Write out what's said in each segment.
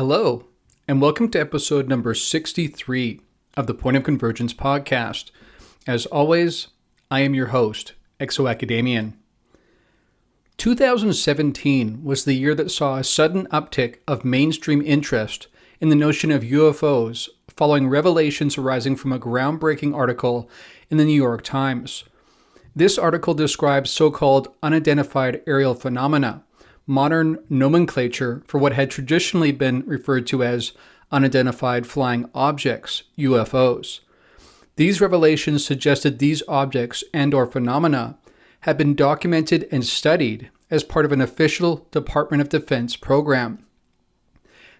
Hello, and welcome to episode number 63 of the Point of Convergence podcast. As always, I am your host, ExoAcademian. 2017 was the year that saw a sudden uptick of mainstream interest in the notion of UFOs following revelations arising from a groundbreaking article in the New York Times. This article describes so-called unidentified aerial phenomena, modern nomenclature for what had traditionally been referred to as unidentified flying objects, UFOs. These revelations suggested these objects and/or phenomena had been documented and studied as part of an official Department of Defense program.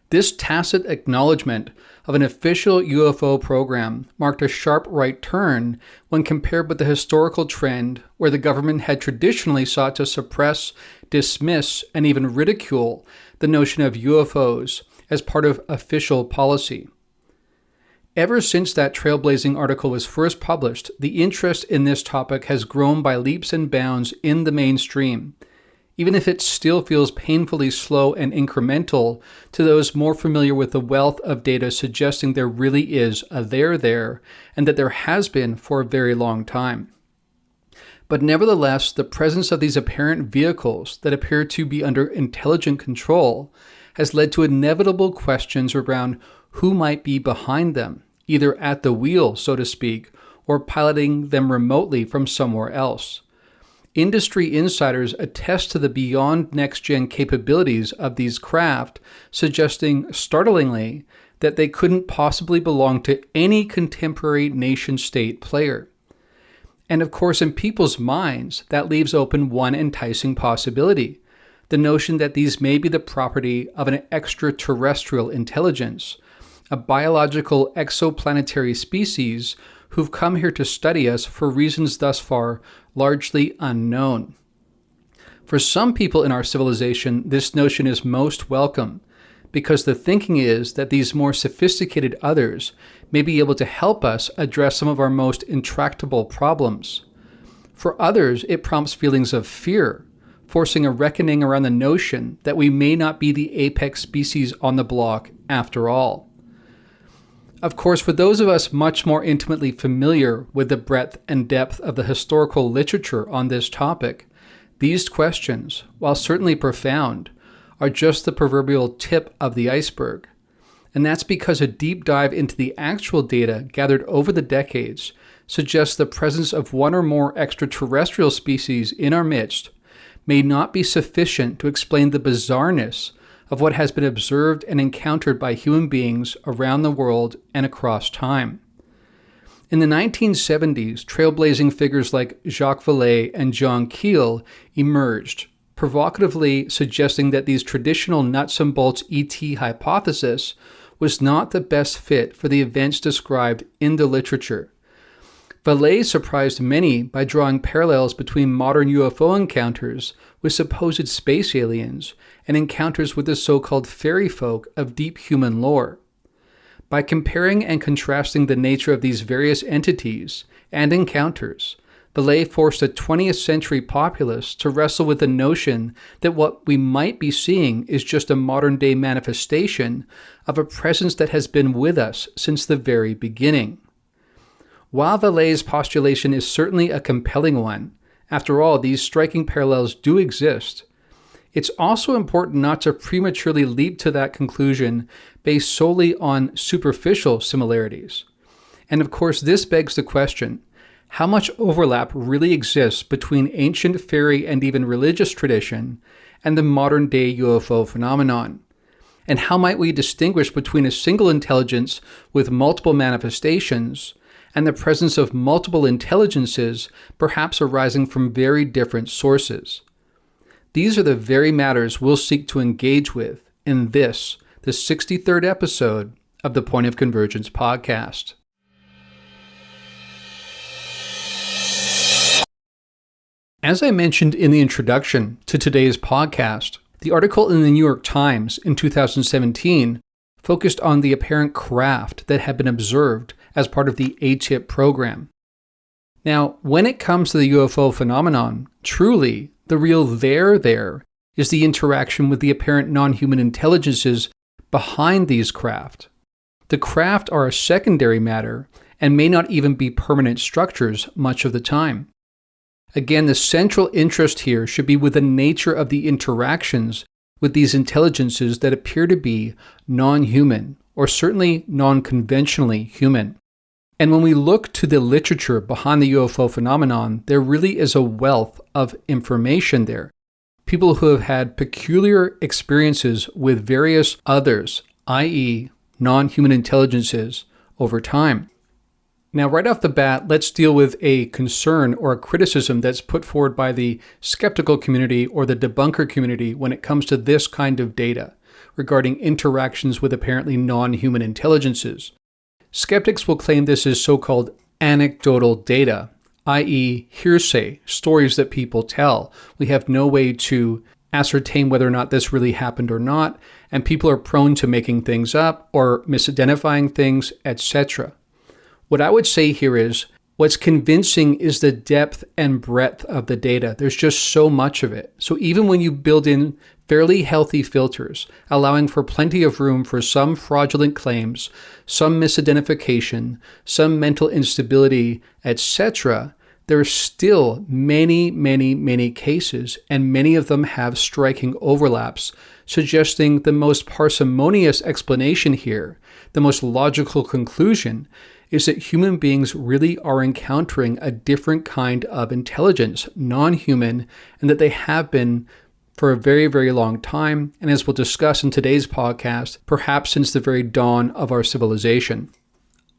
This tacit acknowledgment of an official UFO program marked a sharp right turn when compared with the historical trend where the government had traditionally sought to suppress, dismiss, and even ridicule the notion of UFOs as part of official policy. Ever since that trailblazing article was first published, the interest in this topic has grown by leaps and bounds in the mainstream, even if it still feels painfully slow and incremental to those more familiar with the wealth of data suggesting there really is a there, and that there has been for a very long time. But nevertheless, the presence of these apparent vehicles that appear to be under intelligent control has led to inevitable questions around who might be behind them, either at the wheel, so to speak, or piloting them remotely from somewhere else. Industry insiders attest to the beyond next-gen capabilities of these craft, suggesting startlingly that they couldn't possibly belong to any contemporary nation-state player. And of course, in people's minds, that leaves open one enticing possibility: the notion that these may be the property of an extraterrestrial intelligence, a biological exoplanetary species who've come here to study us for reasons thus far largely unknown. For some people in our civilization, this notion is most welcome, because the thinking is that these more sophisticated others may be able to help us address some of our most intractable problems. For others, it prompts feelings of fear, forcing a reckoning around the notion that we may not be the apex species on the block after all. Of course, for those of us much more intimately familiar with the breadth and depth of the historical literature on this topic, these questions, while certainly profound, are just the proverbial tip of the iceberg. And that's because a deep dive into the actual data gathered over the decades suggests the presence of one or more extraterrestrial species in our midst may not be sufficient to explain the bizarreness of what has been observed and encountered by human beings around the world and across time. In the 1970s, trailblazing figures like Jacques Vallée and John Keel emerged, provocatively suggesting that these traditional nuts and bolts ET hypothesis was not the best fit for the events described in the literature. Vallée surprised many by drawing parallels between modern UFO encounters with supposed space aliens and encounters with the so-called fairy folk of deep human lore. By comparing and contrasting the nature of these various entities and encounters, Vallée forced a 20th century populace to wrestle with the notion that what we might be seeing is just a modern-day manifestation of a presence that has been with us since the very beginning. While Vallée's postulation is certainly a compelling one, after all, these striking parallels do exist, it's also important not to prematurely leap to that conclusion based solely on superficial similarities. And of course, this begs the question: how much overlap really exists between ancient fairy and even religious tradition and the modern-day UFO phenomenon? And how might we distinguish between a single intelligence with multiple manifestations and the presence of multiple intelligences, perhaps arising from very different sources? These are the very matters we'll seek to engage with in this, the 63rd episode of the Point of Convergence podcast. As I mentioned in the introduction to today's podcast, the article in the New York Times in 2017 focused on the apparent craft that had been observed as part of the ATIP program. Now, when it comes to the UFO phenomenon, truly, the real there is the interaction with the apparent non-human intelligences behind these craft. The craft are a secondary matter and may not even be permanent structures much of the time. Again, the central interest here should be with the nature of the interactions with these intelligences that appear to be non-human, or certainly non-conventionally human. And when we look to the literature behind the UFO phenomenon, there really is a wealth of information there. People who have had peculiar experiences with various others, i.e., non-human intelligences, over time. Now, right off the bat, let's deal with a concern or a criticism that's put forward by the skeptical community or the debunker community when it comes to this kind of data regarding interactions with apparently non-human intelligences. Skeptics will claim this is so-called anecdotal data, i.e. hearsay, stories that people tell. We have no way to ascertain whether or not this really happened or not, and people are prone to making things up or misidentifying things, etc. What I would say here is, what's convincing is the depth and breadth of the data. There's just so much of it. So even when you build in fairly healthy filters, allowing for plenty of room for some fraudulent claims, some misidentification, some mental instability, etc., there are still many cases, and many of them have striking overlaps, suggesting the most parsimonious explanation here, the most logical conclusion, is that human beings really are encountering a different kind of intelligence, non-human, and that they have been for a very long time, and as we'll discuss in today's podcast, perhaps since the very dawn of our civilization.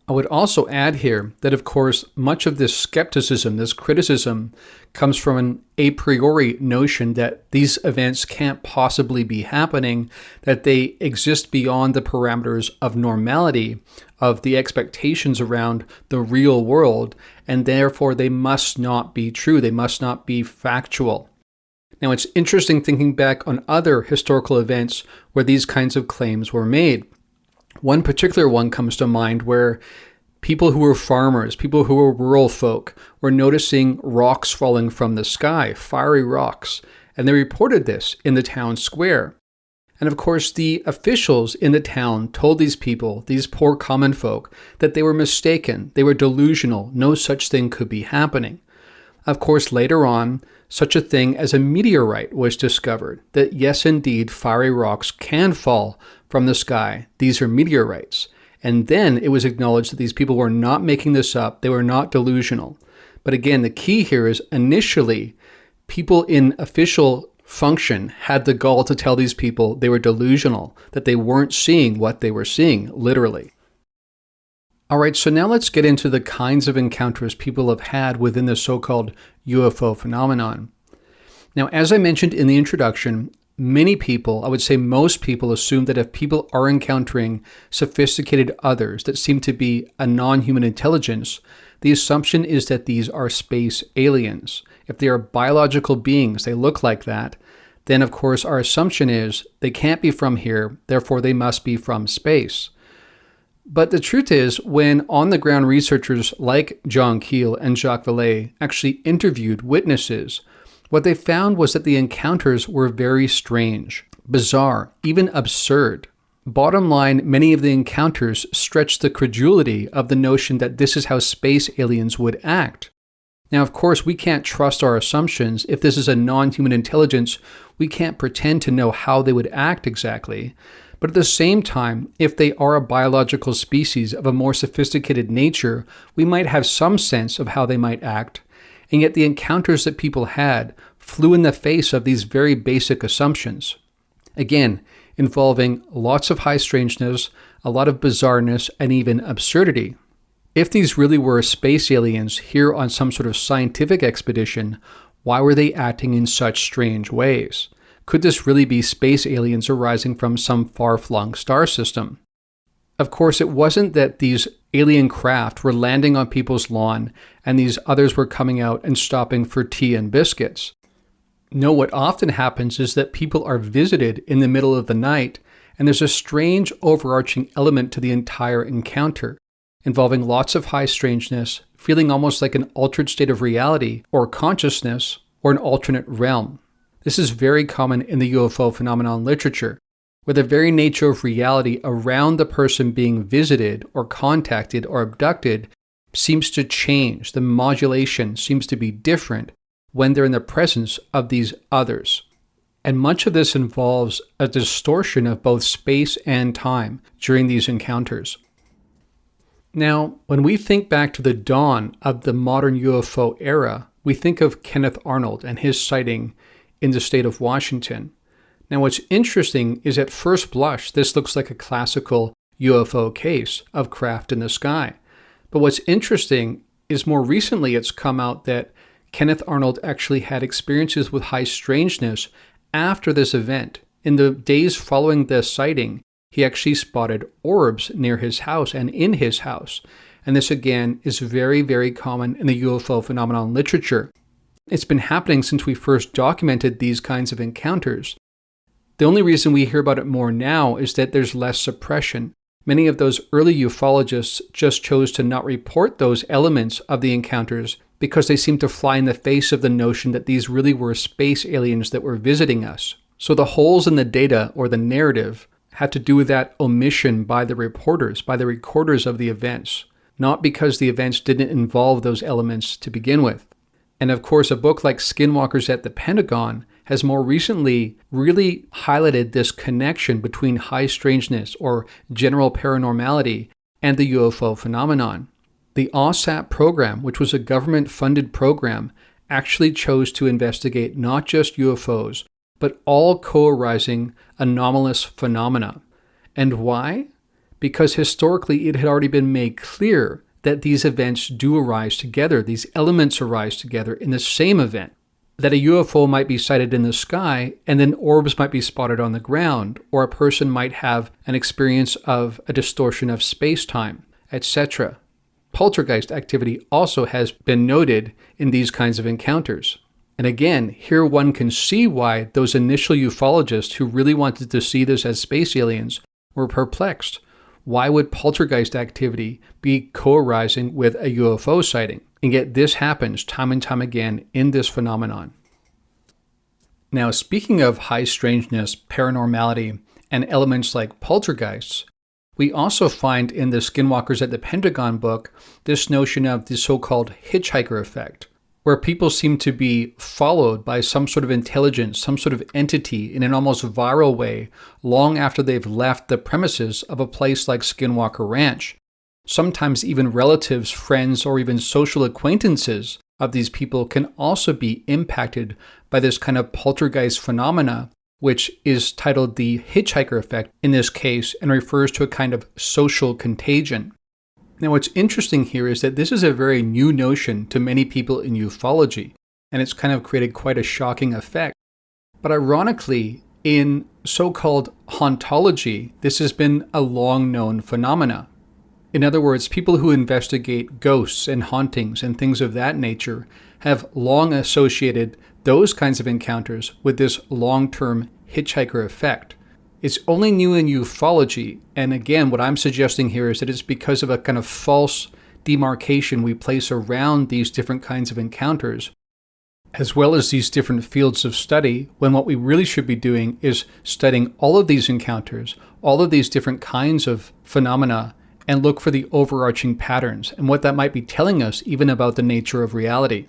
I would also add here that, of course, much of this skepticism, this criticism, comes from an a priori notion that these events can't possibly be happening, that they exist beyond the parameters of normality, of the expectations around the real world, and therefore they must not be true, they must not be factual. Now, it's interesting thinking back on other historical events where these kinds of claims were made. One particular one comes to mind where people who were farmers, people who were rural folk, were noticing rocks falling from the sky, fiery rocks, and they reported this in the town square. And of course, the officials in the town told these people, these poor common folk, that they were mistaken, they were delusional, no such thing could be happening. Of course, later on, such a thing as a meteorite was discovered, that yes, indeed, fiery rocks can fall from the sky. These are meteorites. And then it was acknowledged that these people were not making this up. They were not delusional. But again, the key here is initially, people in official function had the gall to tell these people they were delusional, that they weren't seeing what they were seeing, literally. All right, so now let's get into the kinds of encounters people have had within the so-called UFO phenomenon. Now, as I mentioned in the introduction, many people, I would say most people, assume that if people are encountering sophisticated others that seem to be a non-human intelligence, the assumption is that these are space aliens. If they are biological beings, they look like that, then of course our assumption is they can't be from here, therefore they must be from space. But the truth is, when on-the-ground researchers like John Keel and Jacques Vallée actually interviewed witnesses, what they found was that the encounters were very strange, bizarre, even absurd. Bottom line, many of the encounters stretched the credulity of the notion that this is how space aliens would act. Now, of course, we can't trust our assumptions. If this is a non-human intelligence, we can't pretend to know how they would act exactly. But at the same time, if they are a biological species of a more sophisticated nature, we might have some sense of how they might act. And yet the encounters that people had flew in the face of these very basic assumptions. Again, involving lots of high strangeness, a lot of bizarreness, and even absurdity. If these really were space aliens here on some sort of scientific expedition, why were they acting in such strange ways? Could this really be space aliens arising from some far-flung star system? Of course, it wasn't that these alien craft were landing on people's lawn and these others were coming out and stopping for tea and biscuits. No, what often happens is that people are visited in the middle of the night, and there's a strange overarching element to the entire encounter, involving lots of high strangeness, feeling almost like an altered state of reality or consciousness or an alternate realm. This is very common in the UFO phenomenon literature. where the very nature of reality around the person being visited or contacted or abducted seems to change. The modulation seems to be different when they're in the presence of these others. And much of this involves a distortion of both space and time during these encounters. Now, when we think back to the dawn of the modern UFO era, we think of Kenneth Arnold and his sighting in the state of Washington. Now, what's interesting is at first blush, this looks like a classical UFO case of craft in the sky. But what's interesting is more recently it's come out that Kenneth Arnold actually had experiences with high strangeness after this event. In the days following the sighting, he actually spotted orbs near his house and in his house. And this again is very, very common in the UFO phenomenon literature. It's been happening since we first documented these kinds of encounters. The only reason we hear about it more now is that there's less suppression. Many of those early ufologists just chose to not report those elements of the encounters because they seemed to fly in the face of the notion that these really were space aliens that were visiting us. So the holes in the data or the narrative had to do with that omission by the reporters, by the recorders of the events, not because the events didn't involve those elements to begin with. And of course, a book like Skinwalkers at the Pentagon has more recently really highlighted this connection between high strangeness or general paranormality and the UFO phenomenon. The OSAP program, which was a government-funded program, actually chose to investigate not just UFOs, but all co-arising anomalous phenomena. And why? Because historically it had already been made clear that these events do arise together, these elements arise together in the same event. That a UFO might be sighted in the sky, and then orbs might be spotted on the ground, or a person might have an experience of a distortion of space-time, etc. Poltergeist activity also has been noted in these kinds of encounters. And again, here one can see why those initial ufologists who really wanted to see this as space aliens were perplexed. Why would poltergeist activity be co-arising with a UFO sighting? And yet this happens time and time again in this phenomenon. Now, speaking of high strangeness, paranormality, and elements like poltergeists, we also find in the Skinwalkers at the Pentagon book this notion of the so-called Hitchhiker Effect, where people seem to be followed by some sort of intelligence, some sort of entity in an almost viral way long after they've left the premises of a place like Skinwalker Ranch. Sometimes even relatives, friends, or even social acquaintances of these people can also be impacted by this kind of poltergeist phenomena, which is titled the Hitchhiker Effect in this case and refers to a kind of social contagion. Now, what's interesting here is that this is a very new notion to many people in ufology, and it's kind of created quite a shocking effect. But ironically, in so-called hauntology, this has been a long-known phenomena. In other words, people who investigate ghosts and hauntings and things of that nature have long associated those kinds of encounters with this long-term hitchhiker effect. It's only new in ufology, and again, what I'm suggesting here is that it's because of a kind of false demarcation we place around these different kinds of encounters, as well as these different fields of study, when what we really should be doing is studying all of these encounters, all of these different kinds of phenomena, and look for the overarching patterns and what that might be telling us even about the nature of reality.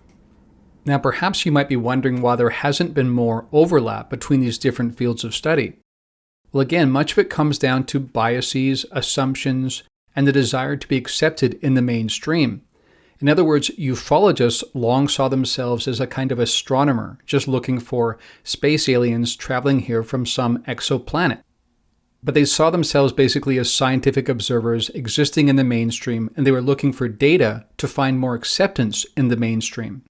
Now, perhaps you might be wondering why there hasn't been more overlap between these different fields of study. Well, again, much of it comes down to biases, assumptions, and the desire to be accepted in the mainstream. In other words, ufologists long saw themselves as a kind of astronomer, just looking for space aliens traveling here from some exoplanet. But they saw themselves basically as scientific observers existing in the mainstream, and they were looking for data to find more acceptance in the mainstream.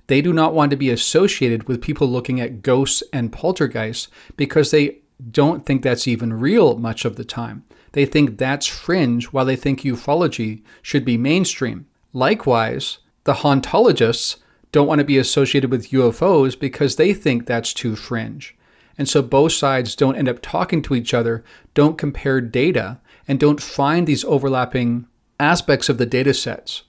They do not want to be associated with people looking at ghosts and poltergeists because they don't think that's even real much of the time. They think that's fringe, while they think ufology should be mainstream. Likewise, the hauntologists don't want to be associated with UFOs because they think that's too fringe. And so both sides don't end up talking to each other, don't compare data, and don't find these overlapping aspects of the data sets.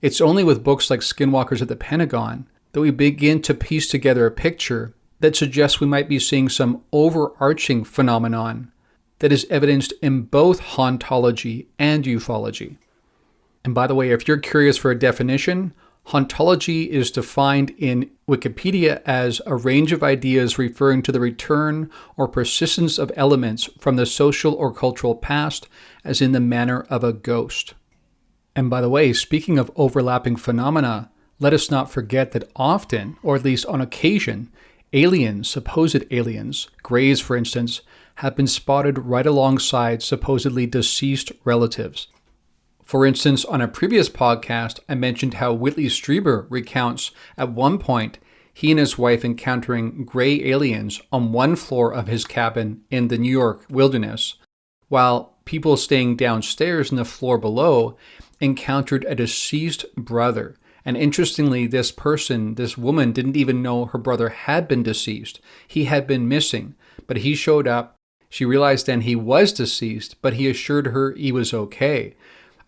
It's only with books like Skinwalkers at the Pentagon that we begin to piece together a picture that suggests we might be seeing some overarching phenomenon that is evidenced in both hauntology and ufology. And by the way, if you're curious for a definition, hauntology is defined in Wikipedia as a range of ideas referring to the return or persistence of elements from the social or cultural past, as in the manner of a ghost. And by the way, speaking of overlapping phenomena, let us not forget that often, or at least on occasion, aliens, supposed aliens, greys for instance, have been spotted right alongside supposedly deceased relatives. For instance, on a previous podcast, I mentioned how Whitley Strieber recounts at one point he and his wife encountering gray aliens on one floor of his cabin in the New York wilderness, while people staying downstairs in the floor below encountered a deceased brother. And interestingly, this woman, didn't even know her brother had been deceased. He had been missing, but he showed up. She realized then he was deceased, but he assured her he was okay.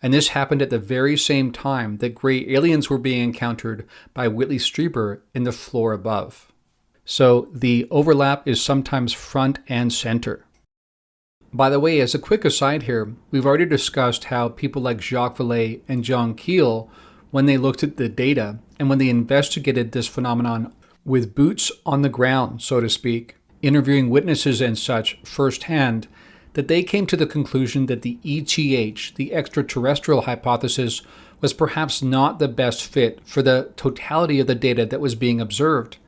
And this happened at the very same time that gray aliens were being encountered by Whitley Strieber in the floor above. So the overlap is sometimes front and center. By the way, as a quick aside here, we've already discussed how people like Jacques Vallée and John Keel, when they looked at the data and when they investigated this phenomenon with boots on the ground, so to speak, interviewing witnesses and such firsthand, that they came to the conclusion that the ETH, the extraterrestrial hypothesis, was perhaps not the best fit for the totality of the data that was being observed.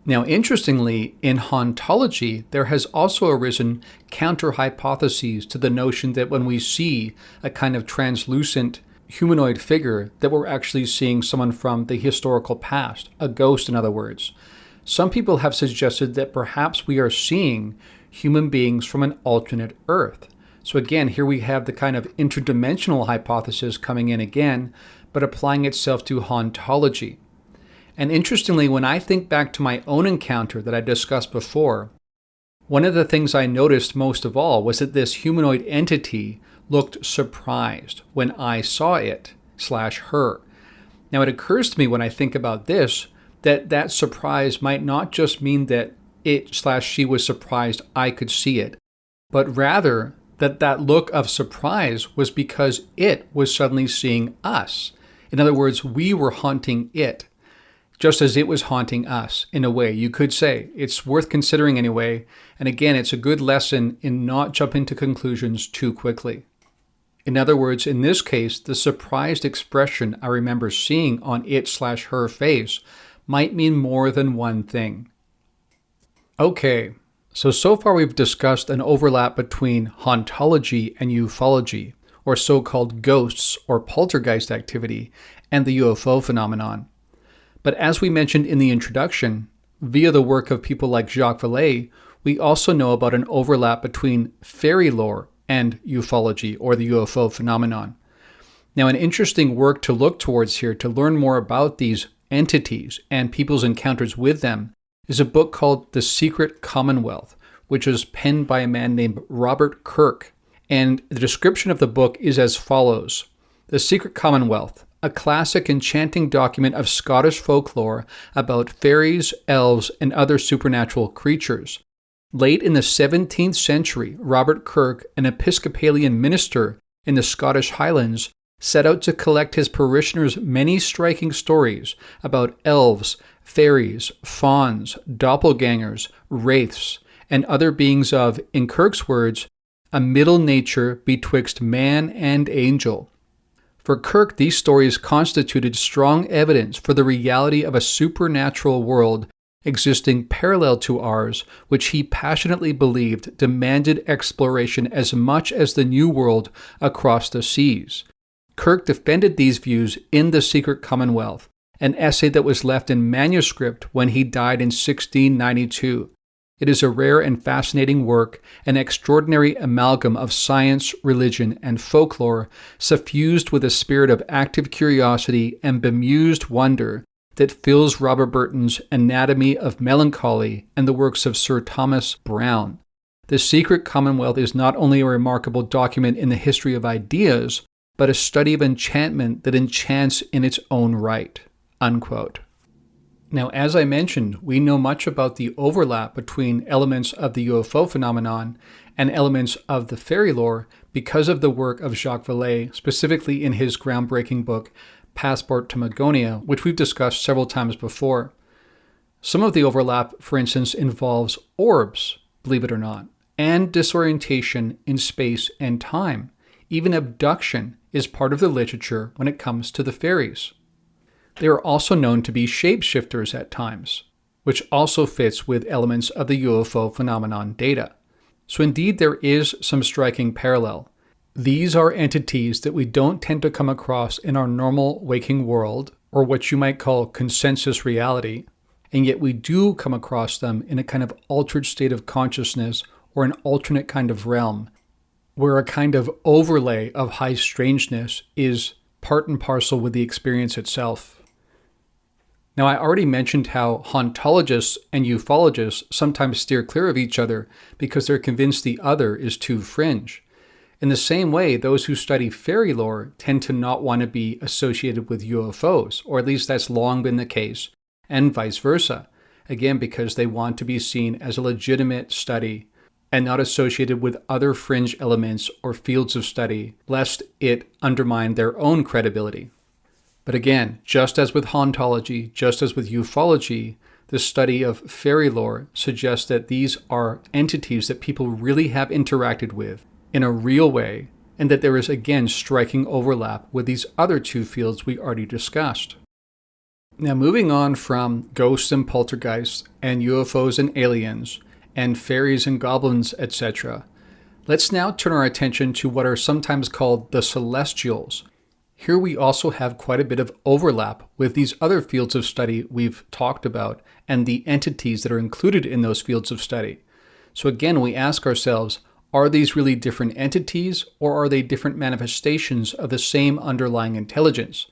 Now, interestingly, in hauntology, there has also arisen counter-hypotheses to the notion that when we see a kind of translucent humanoid figure, that we're actually seeing someone from the historical past, a ghost in other words. Some people have suggested that perhaps we are seeing human beings from an alternate Earth. So again, here we have the kind of interdimensional hypothesis coming in again, but applying itself to hauntology. And interestingly, when I think back to my own encounter that I discussed before, one of the things I noticed most of all was that this humanoid entity looked surprised when I saw it/her. Now it occurs to me when I think about this, that surprise might not just mean that it/she was surprised I could see it, but rather that look of surprise was because it was suddenly seeing us. In other words, we were haunting it, just as it was haunting us, in a way. You could say it's worth considering anyway, and again, it's a good lesson in not jumping to conclusions too quickly. In other words, in this case, the surprised expression I remember seeing on it/her face might mean more than one thing. Okay, so far we've discussed an overlap between hauntology and ufology, or so-called ghosts or poltergeist activity, and the UFO phenomenon. But as we mentioned in the introduction, via the work of people like Jacques Vallée, we also know about an overlap between fairy lore and ufology, or the UFO phenomenon. Now, an interesting work to look towards here to learn more about these entities and people's encounters with them is a book called The Secret Commonwealth, which was penned by a man named Robert Kirk. And the description of the book is as follows. The Secret Commonwealth, a classic enchanting document of Scottish folklore about fairies, elves, and other supernatural creatures. Late in the 17th century, Robert Kirk, an Episcopalian minister in the Scottish Highlands, set out to collect his parishioners' many striking stories about elves, fairies, fauns, doppelgangers, wraiths, and other beings of, in Kirk's words, a middle nature betwixt man and angel. For Kirk, these stories constituted strong evidence for the reality of a supernatural world existing parallel to ours, which he passionately believed demanded exploration as much as the New World across the seas. Kirk defended these views in The Secret Commonwealth, an essay that was left in manuscript when he died in 1692. It is a rare and fascinating work, an extraordinary amalgam of science, religion, and folklore, suffused with a spirit of active curiosity and bemused wonder that fills Robert Burton's Anatomy of Melancholy and the works of Sir Thomas Browne. The Secret Commonwealth is not only a remarkable document in the history of ideas, but a study of enchantment that enchants in its own right." Unquote. Now, as I mentioned, we know much about the overlap between elements of the UFO phenomenon and elements of the fairy lore because of the work of Jacques Vallée, specifically in his groundbreaking book, Passport to Magonia, which we've discussed several times before. Some of the overlap, for instance, involves orbs, believe it or not, and disorientation in space and time. Even abduction is part of the literature when it comes to the fairies. They are also known to be shapeshifters at times, which also fits with elements of the UFO phenomenon data. So indeed, there is some striking parallel. These are entities that we don't tend to come across in our normal waking world, or what you might call consensus reality, and yet we do come across them in a kind of altered state of consciousness or an alternate kind of realm, where a kind of overlay of high strangeness is part and parcel with the experience itself. Now, I already mentioned how hauntologists and ufologists sometimes steer clear of each other because they're convinced the other is too fringe. In the same way, those who study fairy lore tend to not want to be associated with UFOs, or at least that's long been the case, and vice versa, again because they want to be seen as a legitimate study and not associated with other fringe elements or fields of study, lest it undermine their own credibility. But again, just as with hauntology, just as with ufology, the study of fairy lore suggests that these are entities that people really have interacted with in a real way, and that there is again striking overlap with these other two fields we already discussed. Now, moving on from ghosts and poltergeists and UFOs and aliens and fairies and goblins, etc., let's now turn our attention to what are sometimes called the celestials. Here we also have quite a bit of overlap with these other fields of study we've talked about and the entities that are included in those fields of study. So again, we ask ourselves, are these really different entities, or are they different manifestations of the same underlying intelligence?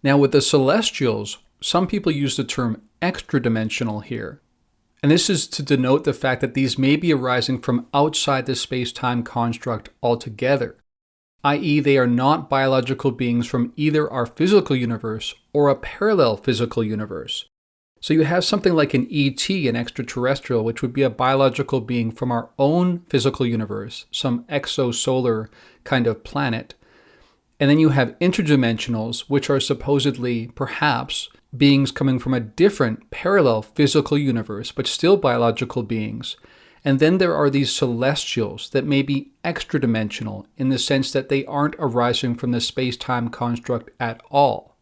Now, with the celestials, some people use the term extra-dimensional here. And this is to denote the fact that these may be arising from outside the space-time construct altogether, i.e. they are not biological beings from either our physical universe or a parallel physical universe. So you have something like an ET, an extraterrestrial, which would be a biological being from our own physical universe, some exosolar kind of planet. And then you have interdimensionals, which are supposedly, perhaps, beings coming from a different parallel physical universe, but still biological beings. And then there are these celestials that may be extra-dimensional in the sense that they aren't arising from the space-time construct at all.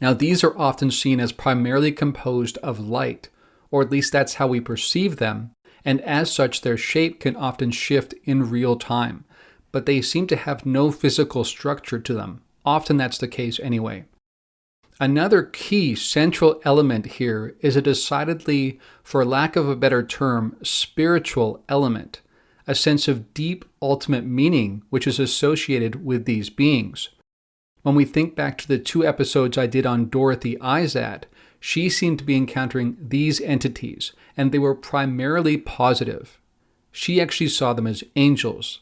Now, these are often seen as primarily composed of light, or at least that's how we perceive them, and as such their shape can often shift in real time, but they seem to have no physical structure to them. Often that's the case anyway. Another key central element here is a decidedly, for lack of a better term, spiritual element, a sense of deep ultimate meaning which is associated with these beings. When we think back to the 2 episodes I did on Dorothy Izat, she seemed to be encountering these entities, and they were primarily positive. She actually saw them as angels.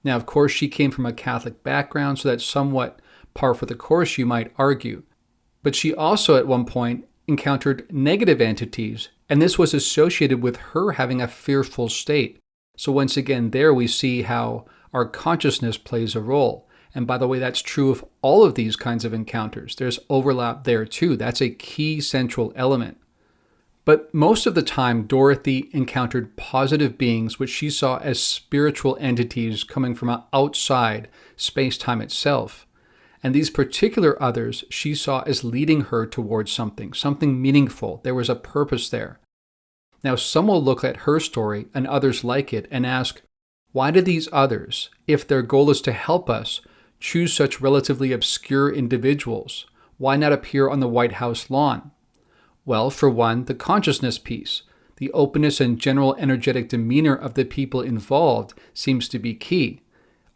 Now, of course, she came from a Catholic background, so that's somewhat par for the course, you might argue. But she also, at one point, encountered negative entities, and this was associated with her having a fearful state. So once again, there we see how our consciousness plays a role. And by the way, that's true of all of these kinds of encounters. There's overlap there too. That's a key central element. But most of the time, Dorothy encountered positive beings which she saw as spiritual entities coming from outside space-time itself. And these particular others she saw as leading her towards something meaningful. There was a purpose there. Now, some will look at her story and others like it and ask, why do these others, if their goal is to help us, choose such relatively obscure individuals? Why not appear on the White House lawn? Well, for one, the consciousness piece, the openness and general energetic demeanor of the people involved seems to be key.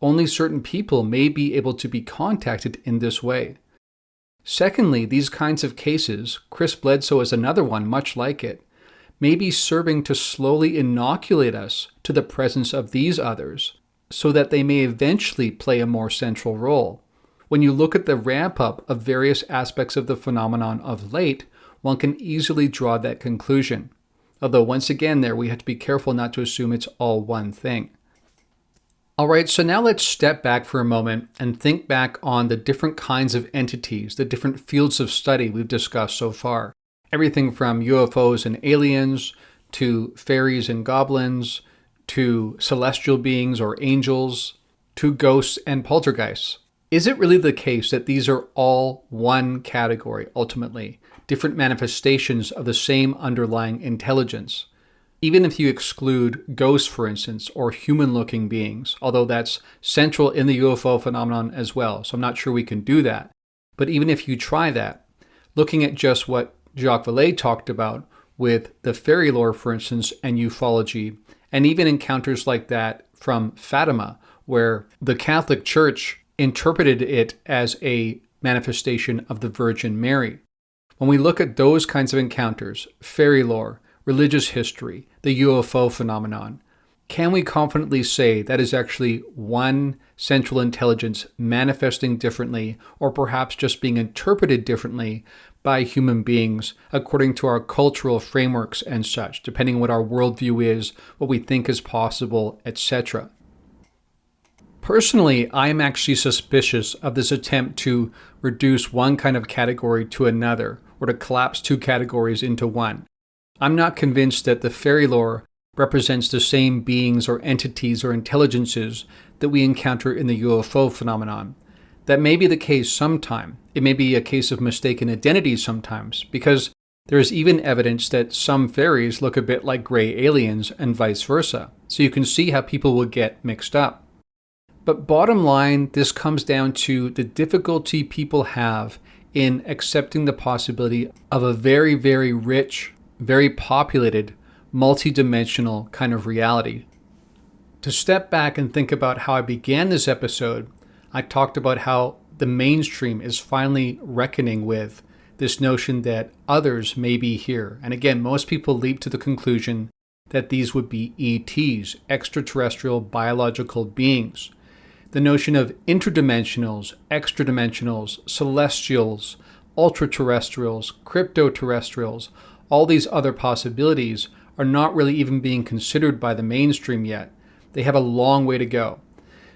Only certain people may be able to be contacted in this way. Secondly, these kinds of cases, Chris Bledsoe is another one much like it, may be serving to slowly inoculate us to the presence of these others, so that they may eventually play a more central role. When you look at the ramp-up of various aspects of the phenomenon of late, one can easily draw that conclusion. Although once again there, we have to be careful not to assume it's all one thing. All right, so now let's step back for a moment and think back on the different kinds of entities, the different fields of study we've discussed so far. Everything from UFOs and aliens, to fairies and goblins, to celestial beings or angels, to ghosts and poltergeists. Is it really the case that these are all one category, ultimately, different manifestations of the same underlying intelligence? Even if you exclude ghosts, for instance, or human-looking beings, although that's central in the UFO phenomenon as well, so I'm not sure we can do that. But even if you try that, looking at just what Jacques Vallée talked about with the fairy lore, for instance, and ufology, and even encounters like that from Fatima, where the Catholic Church interpreted it as a manifestation of the Virgin Mary. When we look at those kinds of encounters, fairy lore, religious history, the UFO phenomenon, can we confidently say that is actually one central intelligence manifesting differently, or perhaps just being interpreted differently by human beings according to our cultural frameworks and such, depending on what our worldview is, what we think is possible, etc.? Personally, I am actually suspicious of this attempt to reduce one kind of category to another, or to collapse two categories into one. I'm not convinced that the fairy lore represents the same beings or entities or intelligences that we encounter in the UFO phenomenon. That may be the case sometime. It may be a case of mistaken identity sometimes, because there is even evidence that some fairies look a bit like gray aliens and vice versa. So you can see how people will get mixed up. But bottom line, this comes down to the difficulty people have in accepting the possibility of a very, very rich, very populated, multi-dimensional kind of reality. To step back and think about how I began this episode, I talked about how the mainstream is finally reckoning with this notion that others may be here. And again, most people leap to the conclusion that these would be ETs, extraterrestrial biological beings. The notion of interdimensionals, extradimensionals, celestials, ultra-terrestrials, crypto-terrestrials, all these other possibilities are not really even being considered by the mainstream yet. They have a long way to go.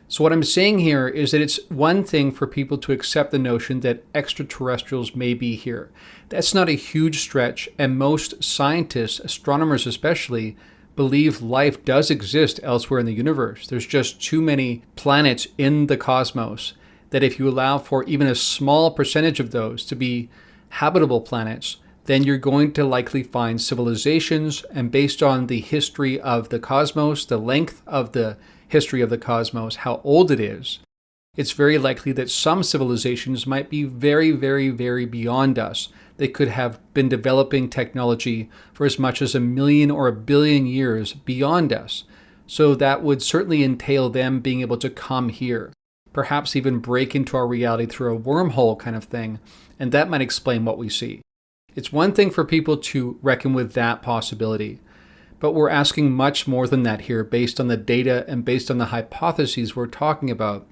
So what I'm saying here is that it's one thing for people to accept the notion that extraterrestrials may be here. That's not a huge stretch, and most scientists, astronomers especially, believe life does exist elsewhere in the universe. There's just too many planets in the cosmos that if you allow for even a small percentage of those to be habitable planets, then you're going to likely find civilizations, and based on the history of the cosmos, the length of the history of the cosmos, how old it is, it's very likely that some civilizations might be very, very, very beyond us. They could have been developing technology for as much as 1 million or 1 billion years beyond us. So that would certainly entail them being able to come here, perhaps even break into our reality through a wormhole kind of thing, and that might explain what we see. It's one thing for people to reckon with that possibility, but we're asking much more than that here based on the data and based on the hypotheses we're talking about.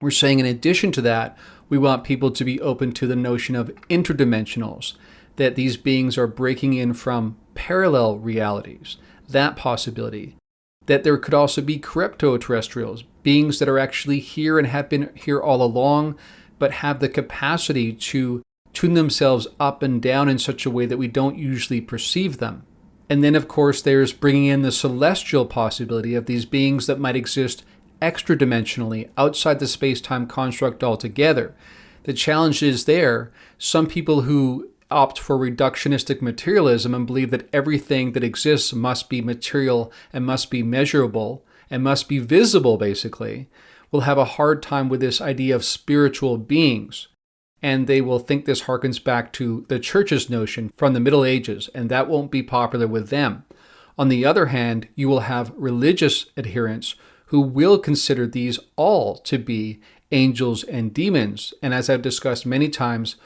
We're saying in addition to that, we want people to be open to the notion of interdimensionals, that these beings are breaking in from parallel realities, that possibility. That there could also be crypto-terrestrials, beings that are actually here and have been here all along, but have the capacity to tune themselves up and down in such a way that we don't usually perceive them. And then, of course, there's bringing in the celestial possibility of these beings that might exist extra-dimensionally outside the space-time construct altogether. The challenge is there, some people who opt for reductionistic materialism and believe that everything that exists must be material and must be measurable and must be visible, basically, will have a hard time with this idea of spiritual beings. And they will think this harkens back to the church's notion from the Middle Ages, and that won't be popular with them. On the other hand, you will have religious adherents who will consider these all to be angels and demons. And as I've discussed many times,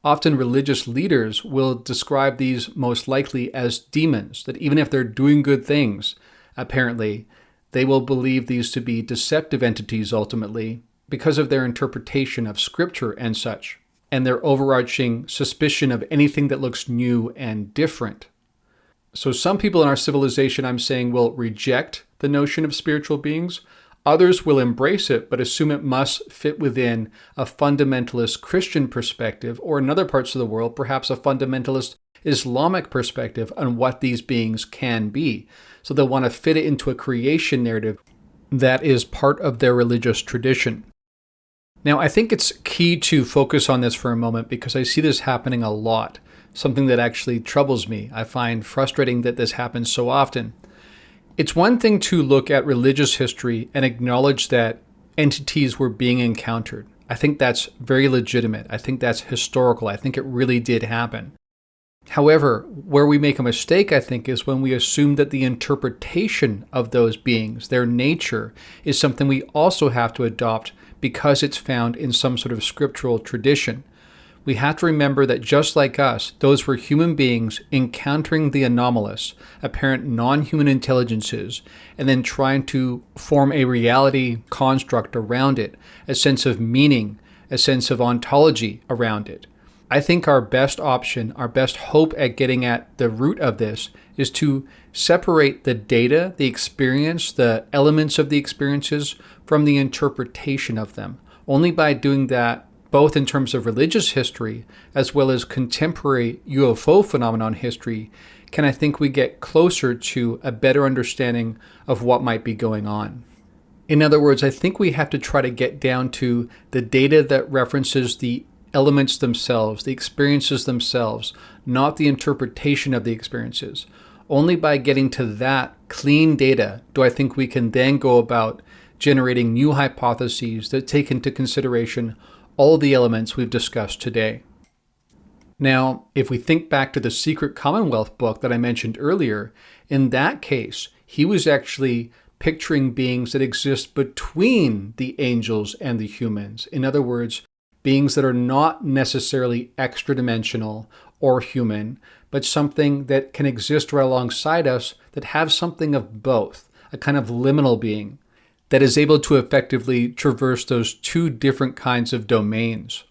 often religious leaders will describe these most likely as demons, that even if they're doing good things, apparently, they will believe these to be deceptive entities ultimately because of their interpretation of scripture and such. and their overarching suspicion of anything that looks new and different. So some people in our civilization, I'm saying, will reject the notion of spiritual beings. Others will embrace it, but assume it must fit within a fundamentalist Christian perspective, or in other parts of the world, perhaps a fundamentalist Islamic perspective on what these beings can be. So they'll want to fit it into a creation narrative that is part of their religious tradition. Now, I think it's key to focus on this for a moment because I see this happening a lot, something that actually troubles me. I find frustrating that this happens so often. It's one thing to look at religious history and acknowledge that entities were being encountered. I think that's very legitimate. I think that's historical. I think it really did happen. However, where we make a mistake, I think, is when we assume that the interpretation of those beings, their nature, is something we also have to adopt because it's found in some sort of scriptural tradition. We have to remember that just like us, those were human beings encountering the anomalous, apparent non-human intelligences, and then trying to form a reality construct around it, a sense of meaning, a sense of ontology around it. I think our best option, our best hope at getting at the root of this is to separate the data, the experience, the elements of the experiences from the interpretation of them. Only by doing that, both in terms of religious history as well as contemporary UFO phenomenon history, can I think we get closer to a better understanding of what might be going on. In other words, I think we have to try to get down to the data that references the elements themselves, the experiences themselves, not the interpretation of the experiences. Only by getting to that clean data do I think we can then go about generating new hypotheses that take into consideration all the elements we've discussed today. Now, if we think back to the Secret Commonwealth book that I mentioned earlier, in that case, he was actually picturing beings that exist between the angels and the humans. In other words, beings that are not necessarily extra-dimensional or human, but something that can exist right alongside us that have something of both, a kind of liminal being that is able to effectively traverse those two different kinds of domains.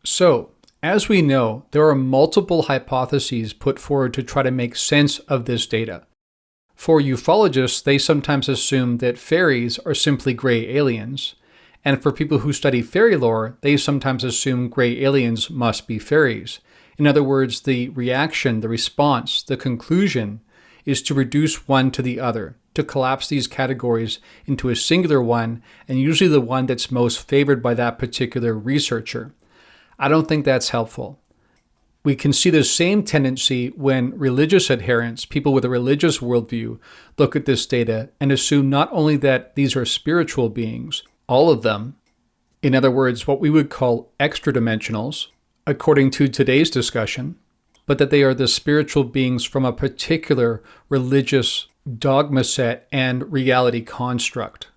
So, as we know, there are multiple hypotheses put forward to try to make sense of this data. For ufologists, they sometimes assume that fairies are simply gray aliens, and for people who study fairy lore, they sometimes assume gray aliens must be fairies. In other words, the reaction, the response, the conclusion is to reduce one to the other, to collapse these categories into a singular one, and usually the one that's most favored by that particular researcher. I don't think that's helpful. We can see the same tendency when religious adherents, people with a religious worldview, look at this data and assume not only that these are spiritual beings, all of them, in other words, what we would call extra-dimensionals, according to today's discussion, but that they are the spiritual beings from a particular religious dogma set and reality construct.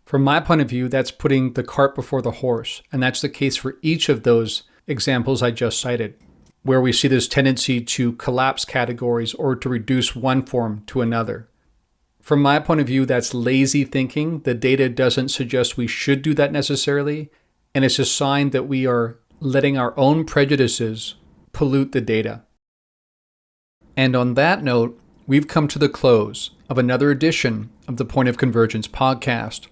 From my point of view, that's putting the cart before the horse, and that's the case for each of those examples I just cited, where we see this tendency to collapse categories or to reduce one form to another. From my point of view, that's lazy thinking. The data doesn't suggest we should do that necessarily, and it's a sign that we are letting our own prejudices pollute the data. And on that note, we've come to the close of another edition of the Point of Convergence podcast.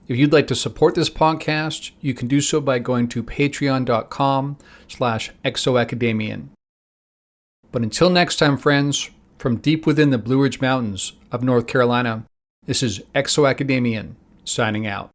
If you'd like to support this podcast, you can do so by going to patreon.com/ExoAcademian. But until next time, friends, from deep within the Blue Ridge Mountains of North Carolina, this is ExoAcademian signing out.